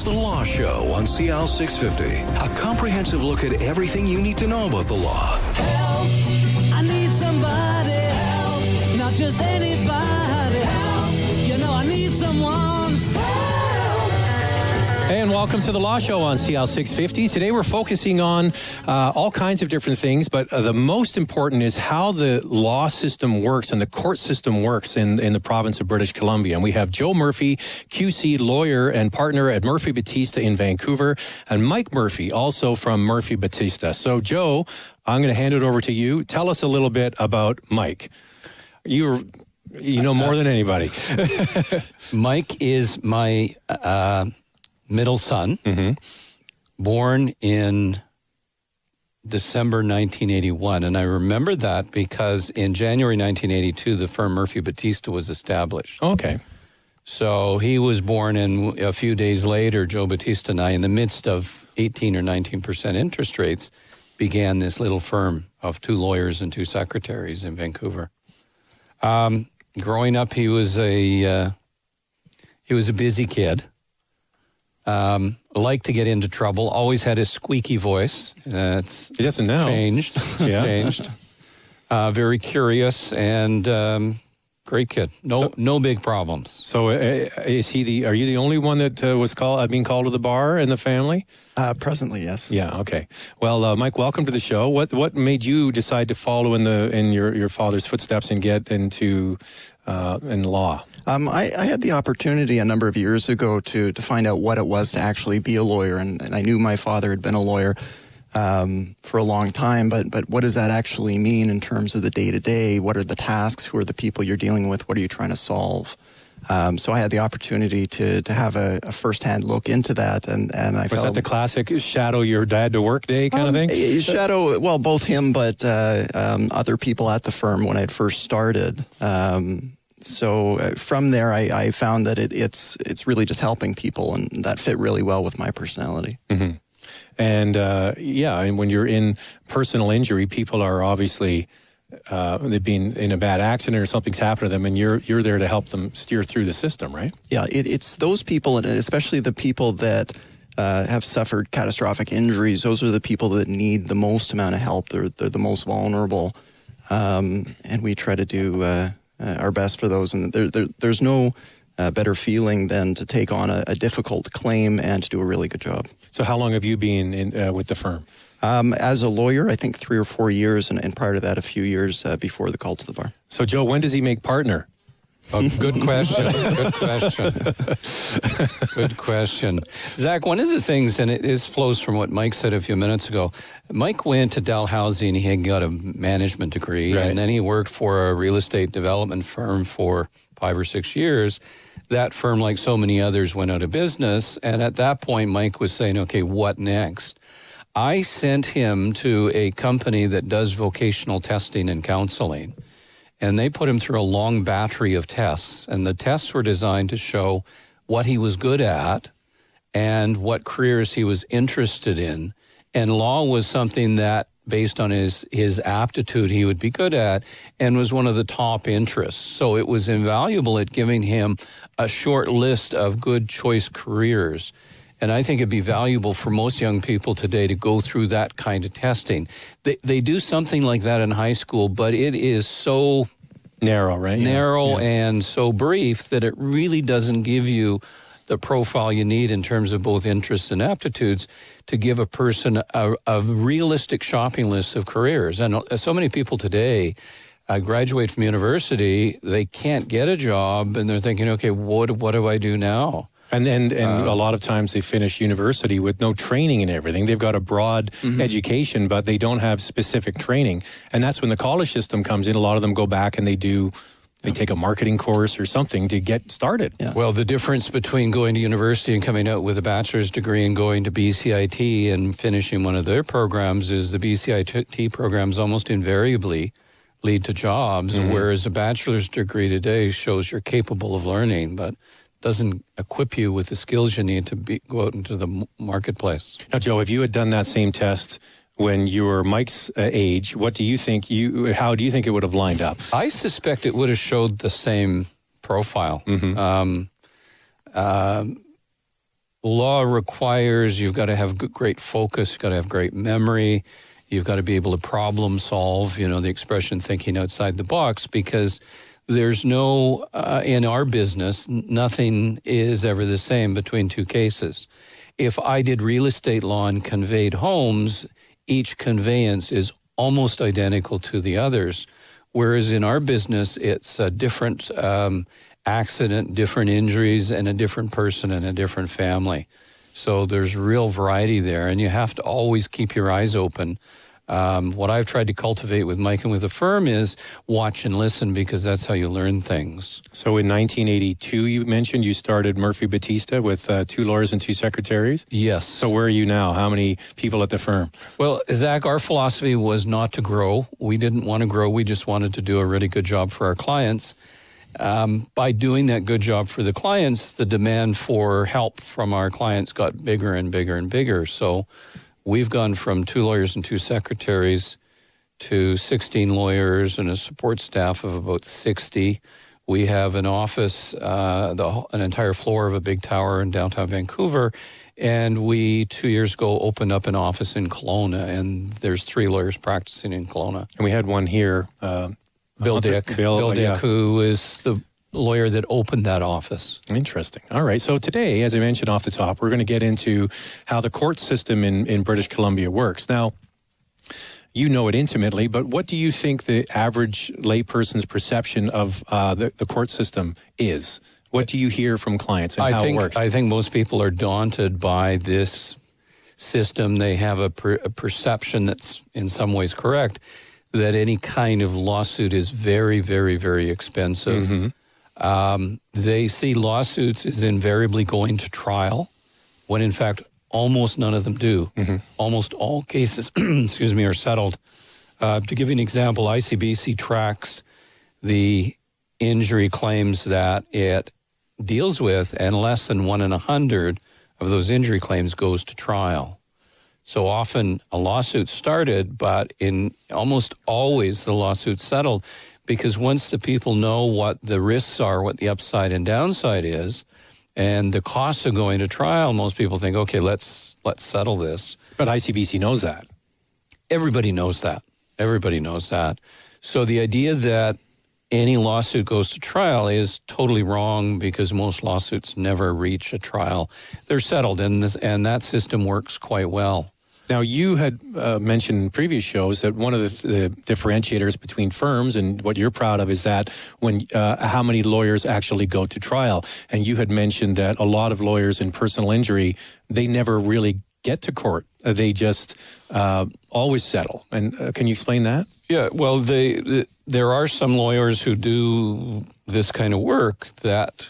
It's The Law Show on CL 650. A comprehensive look at everything you need to know about the law. Help! I need somebody. Help! Not just anybody. Help! You know I need someone. And welcome to the Law Show on CL 650. Today we're focusing on all kinds of different things, but the most important is how the law system works and the court system works in the province of British Columbia. And we have Joe Murphy, Q.C. lawyer and partner at Murphy Battista in Vancouver, and Mike Murphy, also from Murphy Battista. So Joe, I'm going to hand it over to you. Tell us a little bit about Mike. You know more than anybody. Mike is my middle son, born in December 1981. And I remember that because in January 1982, the firm Murphy Battista was established. Okay. So he was born, and a few days later, Joe Battista and I, in the midst of 18 or 19% interest rates, began this little firm of 2 lawyers and 2 secretaries in Vancouver. Growing up, he was a busy kid. Liked to get into trouble. Always had his squeaky voice. He doesn't now. Changed. Changed. Very curious and great kid. No big problems. So, is he are you the only one that was being called to the bar in the family? Presently, yes. Yeah. Okay. Well, Mike, welcome to the show. What made you decide to follow in your father's footsteps and get into in law? I had the opportunity a number of years ago to find out what it was to actually be a lawyer, and I knew my father had been a lawyer for a long time, but what does that actually mean in terms of the day-to-day? What are the tasks? Who are the people you're dealing with? What are you trying to solve? So I had the opportunity to have a first-hand look into that, and I was that the classic shadow your dad to work day kind of thing? Shadow, well, both him, but other people at the firm when I had first started. So from there, I found that it's really just helping people, and that fit really well with my personality. Mm-hmm. And and when you're in personal injury, people are obviously they've been in a bad accident or something's happened to them, and you're there to help them steer through the system, right? Yeah, it's those people, and especially the people that have suffered catastrophic injuries. Those are the people that need the most amount of help. They're the most vulnerable, and we try to do our best for those. And there's no better feeling than to take on a difficult claim and to do a really good job. So how long have you been with the firm? As a lawyer, I think 3 or 4 years, and prior to that, a few years before the call to the bar. So, Joe, when does he make partner? Oh, good question. Good question. Good question. Zach, one of the things, and it flows from what Mike said a few minutes ago, Mike went to Dalhousie and he got a management degree, right. And then he worked for a real estate development firm for 5 or 6 years. That firm, like so many others, went out of business. And at that point, Mike was saying, okay, what next? I sent him to a company that does vocational testing and counseling. And they put him through a long battery of tests. And the tests were designed to show what he was good at and what careers he was interested in. And law was something that, based on his aptitude, he would be good at and was one of the top interests. So it was invaluable at giving him a short list of good choice careers. And I think it'd be valuable for most young people today to go through that kind of testing. They do something like that in high school, but it is so narrow, right? Narrow and so brief that it really doesn't give you the profile you need in terms of both interests and aptitudes to give a person a realistic shopping list of careers. And so many people today graduate from university, they can't get a job, and they're thinking, okay, what do I do now? And a lot of times they finish university with no training and everything. They've got a broad education, but they don't have specific training. And that's when the college system comes in. A lot of them go back and they take a marketing course or something to get started. Yeah. Well, the difference between going to university and coming out with a bachelor's degree and going to BCIT and finishing one of their programs is the BCIT programs almost invariably lead to jobs, whereas a bachelor's degree today shows you're capable of learning, but doesn't equip you with the skills you need to go out into the marketplace. Now, Joe, if you had done that same test when you were Mike's age, how do you think it would have lined up? I suspect it would have showed the same profile. law requires you've got to have great focus, you've got to have great memory, you've got to be able to problem solve, the expression thinking outside the box, because there's no, in our business, nothing is ever the same between two cases. If I did real estate law and conveyed homes, each conveyance is almost identical to the others. Whereas in our business, it's a different accident, different injuries, and a different person and a different family. So there's real variety there, and you have to always keep your eyes open. What I've tried to cultivate with Mike and with the firm is watch and listen, because that's how you learn things. So in 1982, you mentioned you started Murphy Battista with 2 lawyers and 2 secretaries? Yes. So where are you now? How many people at the firm? Well, Zach, our philosophy was not to grow. We didn't want to grow. We just wanted to do a really good job for our clients. By doing that good job for the clients, the demand for help from our clients got bigger and bigger and bigger. So we've gone from 2 lawyers and 2 secretaries to 16 lawyers and a support staff of about 60. We have an office, an entire floor of a big tower in downtown Vancouver, and we 2 years ago opened up an office in Kelowna, and there's 3 lawyers practicing in Kelowna. And we had one here. Bill Dick, who is the lawyer that opened that office. Interesting. All right. So today, as I mentioned off the top, we're going to get into how the court system in British Columbia works. Now, you know it intimately, but what do you think the average layperson's perception of the court system is? What do you hear from clients and how it works? I think most people are daunted by this system. They have a perception that's in some ways correct, that any kind of lawsuit is very, very, very expensive. Mm-hmm. They see lawsuits as invariably going to trial, when in fact almost none of them do. Mm-hmm. Almost all cases, are settled. To give you an example, ICBC tracks the injury claims that it deals with, and less than 1 in 100 of those injury claims goes to trial. So often a lawsuit started, but in almost always the lawsuit's settled, because once the people know what the risks are, what the upside and downside is, and the costs of going to trial, most people think, okay, let's settle this. But ICBC knows that. Everybody knows that. Everybody knows that. So the idea that any lawsuit goes to trial is totally wrong, because most lawsuits never reach a trial. They're settled, and that system works quite well. Now, you had mentioned in previous shows that one of the differentiators between firms and what you're proud of is that when how many lawyers actually go to trial. And you had mentioned that a lot of lawyers in personal injury, they never really get to court. They just always settle. And can you explain that? Yeah, well, there are some lawyers who do this kind of work that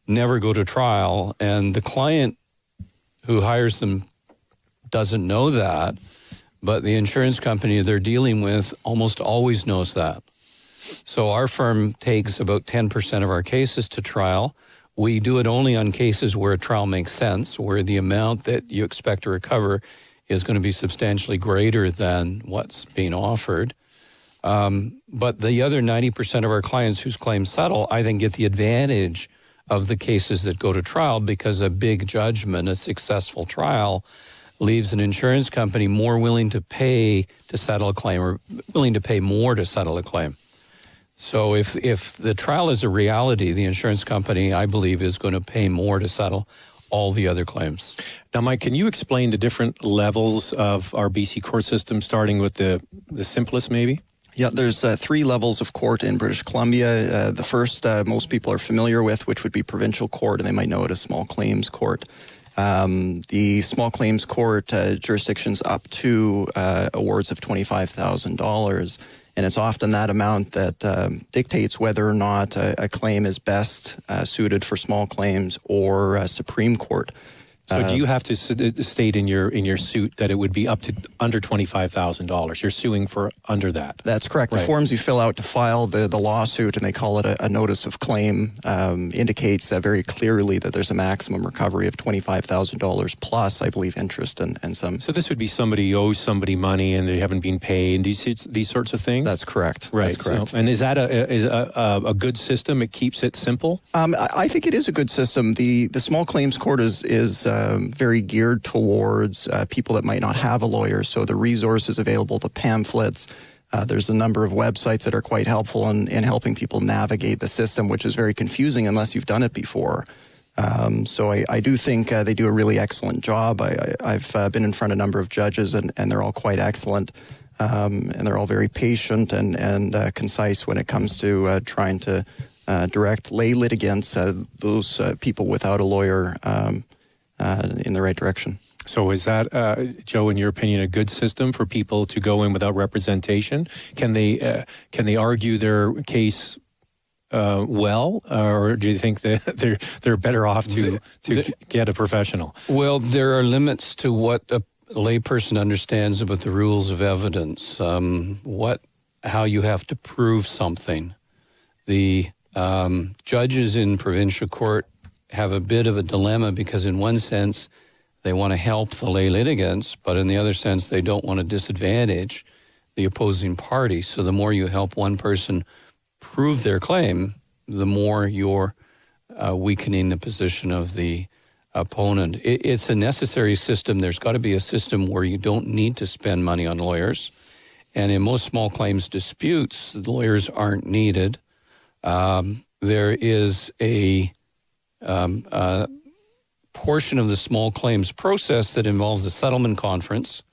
never go to trial, and the client who hires them doesn't know that, but the insurance company they're dealing with almost always knows that. So our firm takes about 10% of our cases to trial. We do it only on cases where a trial makes sense, where the amount that you expect to recover is going to be substantially greater than what's being offered. But the other 90% of our clients whose claims settle, I think, get the advantage of the cases that go to trial, because a big judgment, a successful trial, leaves an insurance company more willing to pay to settle a claim, or willing to pay more to settle a claim. So if the trial is a reality, the insurance company, I believe, is going to pay more to settle all the other claims. Now, Mike, can you explain the different levels of our BC court system, starting with the simplest maybe? Yeah, there's 3 levels of court in British Columbia. The first most people are familiar with, which would be provincial court, and they might know it as small claims court. The small claims court jurisdictions up to awards of $25,000, and it's often that amount that dictates whether or not a claim is best suited for small claims or Supreme Court. So do you have to state in your suit that it would be up to under $25,000? You're suing for under that. That's correct. Right. The forms you fill out to file the lawsuit, and they call it a notice of claim, indicates very clearly that there's a maximum recovery of $25,000 plus, I believe, interest and some. So this would be somebody owes somebody money and they haven't been paid, these sorts of things? That's correct. Right. That's correct. So, and is that a good system? It keeps it simple? I think it is a good system. The small claims court is very geared towards people that might not have a lawyer. So the resources available, the pamphlets, there's a number of websites that are quite helpful in helping people navigate the system, which is very confusing unless you've done it before. So I do think they do a really excellent job. I've been in front of a number of judges, and they're all quite excellent. And they're all very patient and concise when it comes to trying to direct lay litigants, those people without a lawyer, in the right direction. So is that, Joe, in your opinion, a good system for people to go in without representation? Can they argue their case well, or do you think that they're better off to get a professional? Well, there are limits to what a layperson understands about the rules of evidence, how you have to prove something. The judges in provincial court have a bit of a dilemma because in one sense they want to help the lay litigants, but in the other sense they don't want to disadvantage the opposing party. So the more you help one person prove their claim, the more you're weakening the position of the opponent. It's a necessary system. There's got to be a system where you don't need to spend money on lawyers. And in most small claims disputes, the lawyers aren't needed. There is a portion of the small claims process that involves a settlement conference,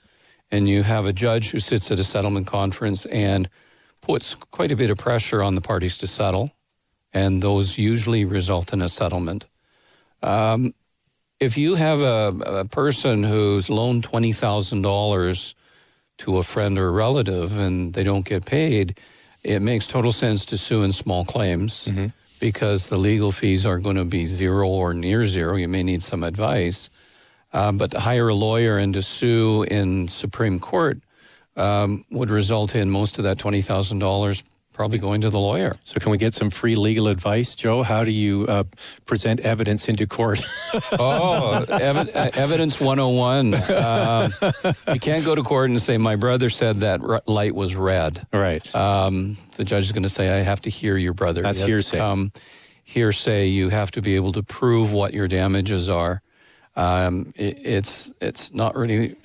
and you have a judge who sits at a settlement conference and puts quite a bit of pressure on the parties to settle, and those usually result in a settlement. If you have a person who's loaned $20,000 to a friend or a relative and they don't get paid, it makes total sense to sue in small claims because the legal fees are going to be zero or near zero. You may need some advice. But to hire a lawyer and to sue in Supreme Court would result in most of that $20,000 probably going to the lawyer. So can we get some free legal advice, Joe? How do you present evidence into court? Evidence 101. You can't go to court and say, my brother said that light was red. Right. The judge is going to say, I have to hear your brother. That's hearsay. Hearsay, you have to be able to prove what your damages are. It's not really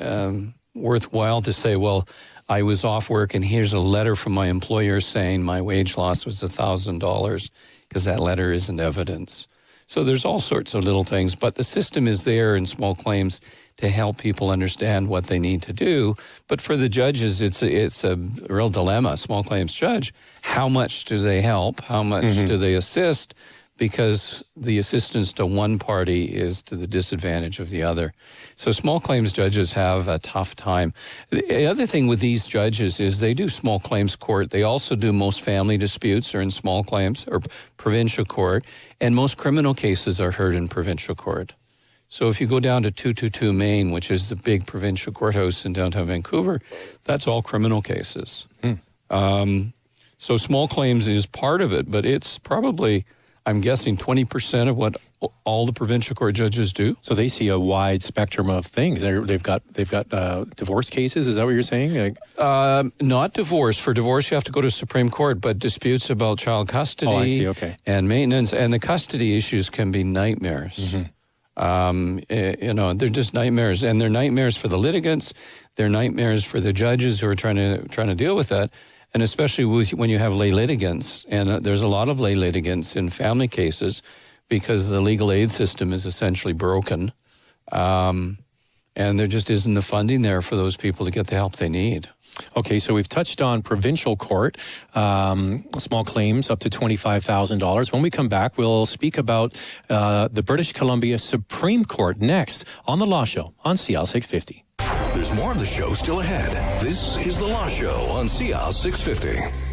worthwhile to say, well, I was off work and here's a letter from my employer saying my wage loss was $1,000, because that letter isn't evidence. So there's all sorts of little things, but the system is there in small claims to help people understand what they need to do. But for the judges, it's a real dilemma. Small claims judge, how much do they help? How much do they assist? Because the assistance to one party is to the disadvantage of the other. So small claims judges have a tough time. The other thing with these judges is they do small claims court. They also do most family disputes are in small claims or provincial court, and most criminal cases are heard in provincial court. So if you go down to 222 Main, which is the big provincial courthouse in downtown Vancouver, that's all criminal cases. So small claims is part of it, but it's probably, I'm guessing, 20% of what all the provincial court judges do. So they see a wide spectrum of things. They've got divorce cases. Is that what you're saying? Not divorce. For divorce, you have to go to Supreme Court, but disputes about child custody and maintenance and the custody issues can be nightmares. They're just nightmares, and they're nightmares for the litigants. They're nightmares for the judges who are trying to deal with that. And especially when you have lay litigants, and there's a lot of lay litigants in family cases because the legal aid system is essentially broken, and there just isn't the funding there for those people to get the help they need. Okay, so we've touched on provincial court, small claims up to $25,000. When we come back, we'll speak about the British Columbia Supreme Court next on The Law Show on CL 650. There's more of the show still ahead. This is The Law Show on CL 650.